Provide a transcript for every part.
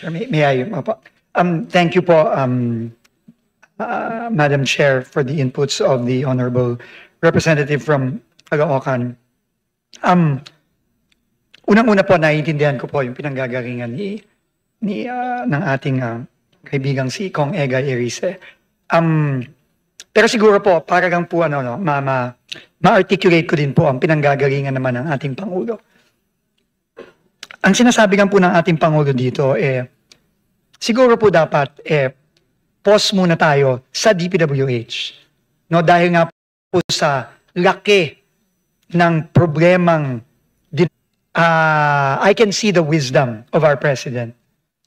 Chair, may I? Thank you po, Madam Chair, for the inputs of the Honorable Representative from Caloocan. Unang-una po, naiintindihan ko po yung pinanggagalingan ng ating kaibigang si Kong Ega Erice. Pero siguro po, para lang po ma-articulate ko din po ang pinanggagalingan naman ng ating Pangulo. Ang sinasabi lang po ng ating Pangulo dito, siguro po dapat, pause muna tayo sa DPWH. No, dahil nga po sa laki ng problemang, I can see the wisdom of our President.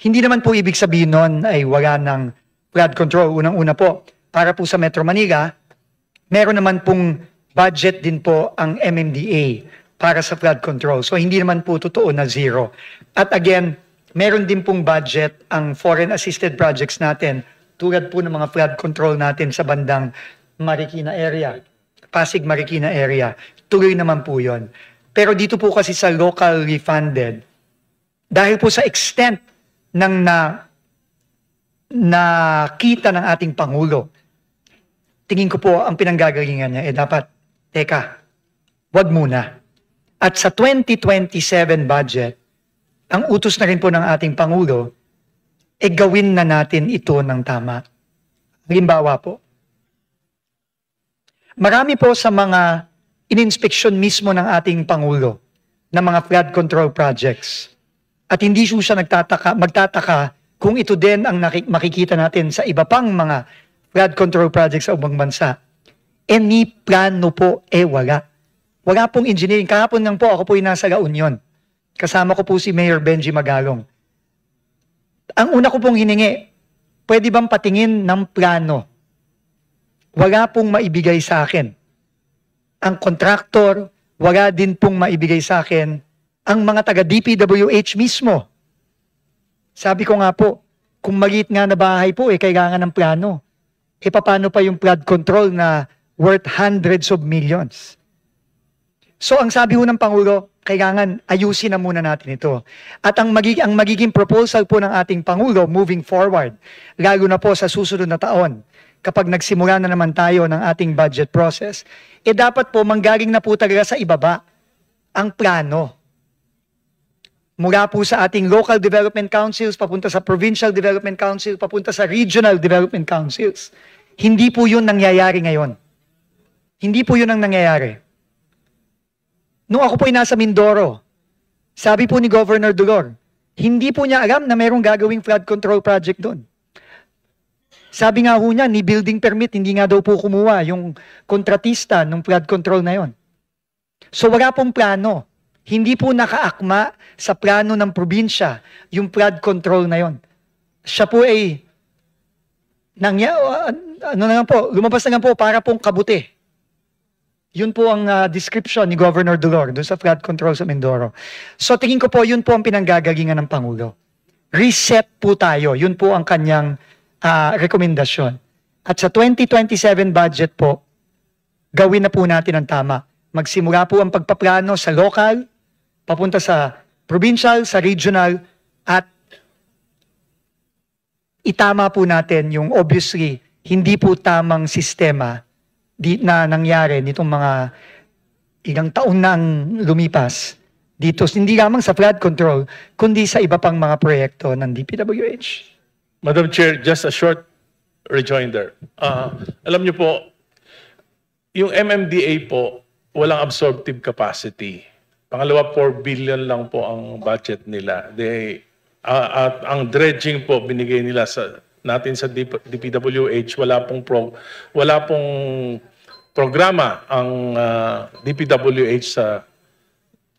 Hindi naman po ibig sabihin nun ay wala ng flood control. Unang-una po, para po sa Metro Manila, meron naman pong budget din po ang MMDA para sa flood control. So hindi naman po totoo na zero. At again, meron din pong budget ang foreign assisted projects natin tulad po ng mga flood control natin sa bandang Marikina area, Pasig Marikina area. Tuloy naman po yon. Pero dito po kasi sa locally funded, dahil po sa extent ng nakita ng ating Pangulo, tingin ko po ang pinanggagalingan niya, dapat, teka, wag muna. At sa 2027 budget, ang utos na rin po ng ating Pangulo, gawin na natin ito ng tama. Halimbawa po, marami po sa mga in-inspection mismo ng ating Pangulo ng mga flood control projects. At hindi siya magtataka kung ito din ang makikita natin sa iba pang mga flood control projects sa ubang bansa. Ni plano po, wala. Wala pong engineering. Kahapon lang po, ako po yung nasa La Union. Kasama ko po si Mayor Benji Magalong. Ang una ko pong hiningi, pwede bang patingin ng plano? Wala pong maibigay sa akin. Ang kontraktor, wala din pong maibigay sa akin. Ang mga taga-DPWH mismo. Sabi ko nga po, kung maliit nga na bahay po, kailangan ng plano. Paano pa yung flood control na worth hundreds of millions? So ang sabi ho ng Pangulo, kailangan ayusin na muna natin ito. At ang magiging proposal po ng ating Pangulo moving forward, lalo na po sa susunod na taon, kapag nagsimula na naman tayo ng ating budget process, dapat po manggaling na po talaga sa ibaba ang plano. Mula po sa ating local development councils, papunta sa provincial development council, papunta sa regional development councils. Hindi po yun nangyayari ngayon. Hindi po yun ang nangyayari. Nung ako po'y nasa Mindoro, sabi po ni Governor Dolor, hindi po niya alam na mayroong gagawing flood control project doon. Sabi nga ho niya, ni building permit, hindi nga daw po kumuha yung kontratista ng flood control na yon. So wala pong plano. Hindi po nakaakma sa plano ng probinsya yung flood control na yon. Siya po ay lumabas na nga po para pong kabuti. Yun po ang description ni Governor Dolor doon sa flood control sa Mindoro. So tingin ko po, yun po ang pinanggagalingan ng Pangulo. Reset po tayo. Yun po ang kanyang rekomendasyon. At sa 2027 budget po, gawin na po natin ang tama. Magsimula po ang pagpaplano sa local, papunta sa provincial, sa regional, at itama po natin yung obviously hindi po tamang sistema na nangyari nitong mga ilang taon nang lumipas dito, hindi lamang sa flood control, kundi sa iba pang mga proyekto ng DPWH. Madam Chair, just a short rejoinder. Alam niyo po, yung MMDA po, walang absorptive capacity. Pangalawa, 4 billion lang po ang budget nila. At ang dredging po binigay nila natin sa DPWH, wala pong programa ang DPWH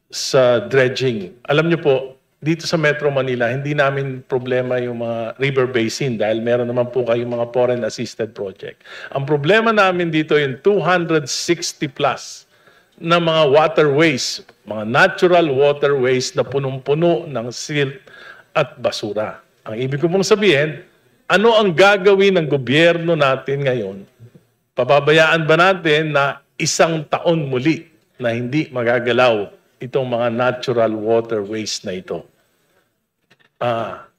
sa dredging. Alam niyo po, dito sa Metro Manila, hindi namin problema yung mga river basin dahil meron naman po kayong mga foreign assisted project. Ang problema namin dito yung 260 plus na mga waterways, mga natural waterways na punong-puno ng silt at basura. Ang ibig ko pong sabihin, ano ang gagawin ng gobyerno natin ngayon? Pababayaan ba natin na isang taon muli na hindi magagalaw itong mga natural waterways na ito?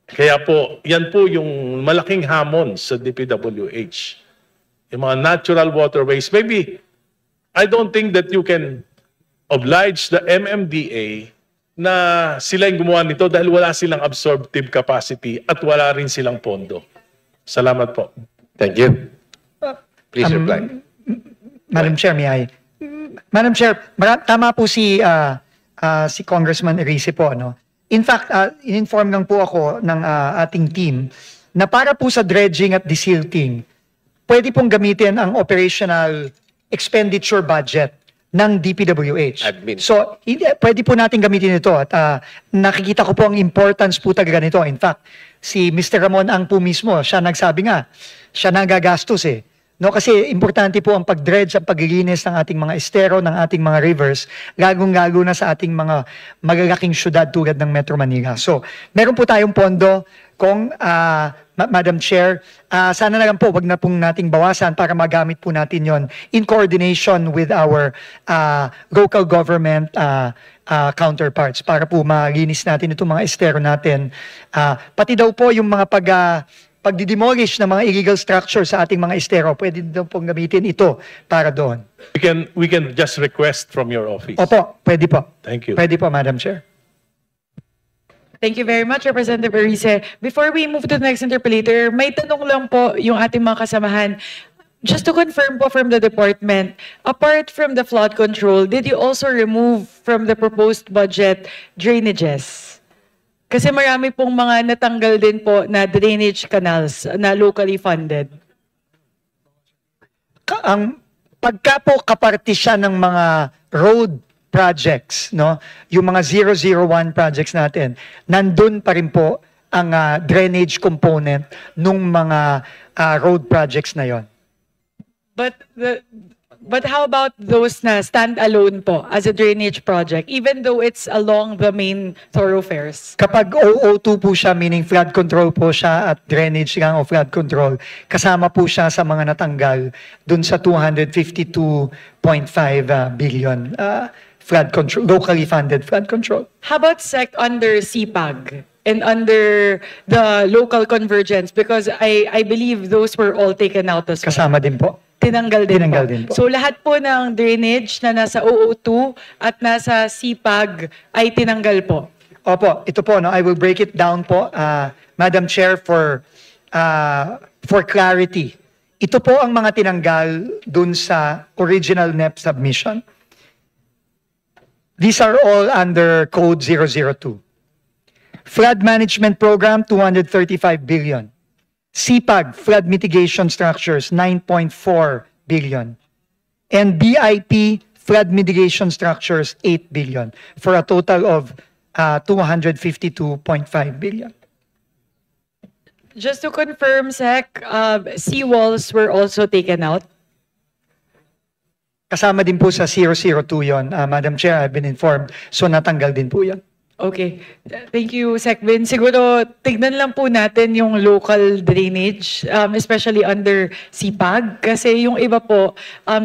Kaya po, yan po yung malaking hamon sa DPWH. Yung mga natural waterways. Maybe, I don't think that you can oblige the MMDA na sila yung gumawa nito dahil wala silang absorptive capacity at wala rin silang pondo. Salamat po. Thank you. Please reply. Madam Chair, may I? Madam Chair, tama po si Congressman Erice po. No? In fact, in-inform lang po ako ng ating team na para po sa dredging at desilting, pwede pong gamitin ang operational expenditure budget ng DPWH. Admin. So, pwede po natin gamitin ito at nakikita ko po ang importance po talaga nito. In fact, si Mr. Ramon Ang po mismo, siya nagsabi nga, siya nagagastos eh. No, kasi importante po ang pag-dredge, ang paglilinis ng ating mga estero, ng ating mga rivers, lagong-lalo na sa ating mga magagaking syudad tulad ng Metro Manila. So, meron po tayong pondo kung Madam Chair, sana na lang po, wag na pong nating bawasan para magamit po natin yon in coordination with our local government counterparts para po malinis natin itong mga estero natin. Pati daw po yung mga pagdidemolish ng mga illegal structures sa ating mga estero, pwede daw pong gamitin ito para doon. We can just request from your office. Opo, pwede po. Thank you. Pwede po, Madam Chair. Thank you very much, Representative Erice. Before we move to the next interpellator, may tanong lang po yung ating mga kasamahan. Just to confirm po from the department, apart from the flood control, did you also remove from the proposed budget drainages? Kasi marami pong mga natanggal din po na drainage canals na locally funded. Ang pagka po kaparte siya ng mga road projects, no? Yung mga 001 projects natin, nandun pa rin po ang drainage component nung mga road projects na yon. But how about those na stand-alone po as a drainage project, even though it's along the main thoroughfares? Kapag OO2 po siya, meaning flood control po siya at drainage lang o flood control, kasama po siya sa mga natanggal dun sa 252.5 billion flood control, locally funded flood control. How about under CPAG and under the local convergence? Because I believe those were all taken out as well. Kasama din po. Tinanggal din Tinanggal po. din po. So lahat po ng drainage na nasa OO2 at nasa CPAG ay tinanggal po. Opo, ito po, no, I will break it down po, Madam Chair, for clarity. Ito po ang mga tinanggal dun sa original NEP submission. These are all under Code 002. Flood Management Program, 235 billion. CPAG, Flood Mitigation Structures, 9.4 billion. And BIP, Flood Mitigation Structures, 8 billion. For a total of 252.5 billion. Just to confirm, Sec, seawalls were also taken out. Kasama din po sa 002 yon, Madam Chair, I've been informed. So natanggal din po yan. Okay. Thank you, Sec Vin. Siguro, tignan lang po natin yung local drainage, especially under CPAG. Kasi yung iba po,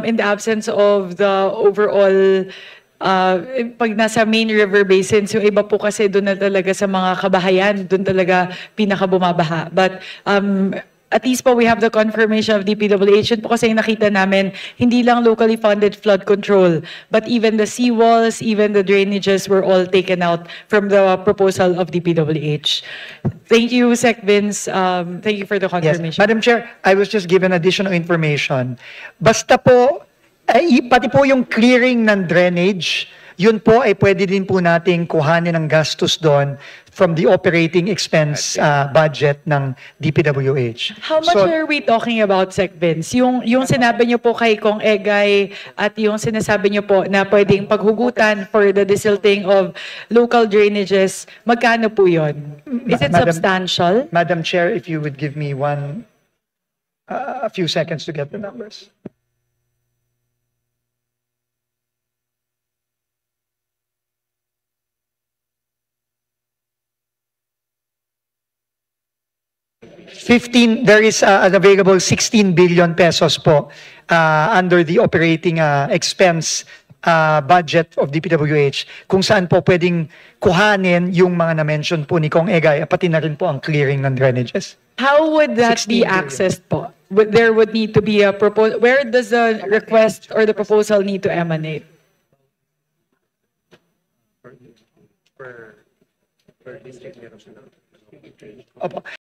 in the absence of the overall, pag nasa main river basins, yung iba po kasi doon na talaga sa mga kabahayan, doon talaga pinakabumabaha. But at least po we have the confirmation of DPWH. Yun po kasi yung nakita namin, hindi lang locally funded flood control, but even the seawalls, even the drainages were all taken out from the proposal of DPWH. Thank you, Sec Vince. Thank you for the Yes. confirmation. Madam Chair, I was just given additional information. Basta po, pati po yung clearing ng drainage, yun po ay pwede din po nating kuhanin ang gastos doon from the operating expense budget ng DPWH. How much are we talking about, Sec Vince? Yung sinabi niyo po kay Kong Egay at yung sinasabi niyo po na pwedeng paghugutan for the desilting of local drainages, magkano po yun? Is it Madam- substantial? Madam Chair, if you would give me a few seconds to get the numbers. There is an available 16 billion pesos po under the operating expense budget of DPWH kung saan po pwedeng kuhanin yung mga na-mention po ni Kong Egay, pati na rin po ang clearing ng drainages. How would that 16 be billion. accessed po? There would need to be a proposal. Where does the request or the proposal need to emanate? Opo.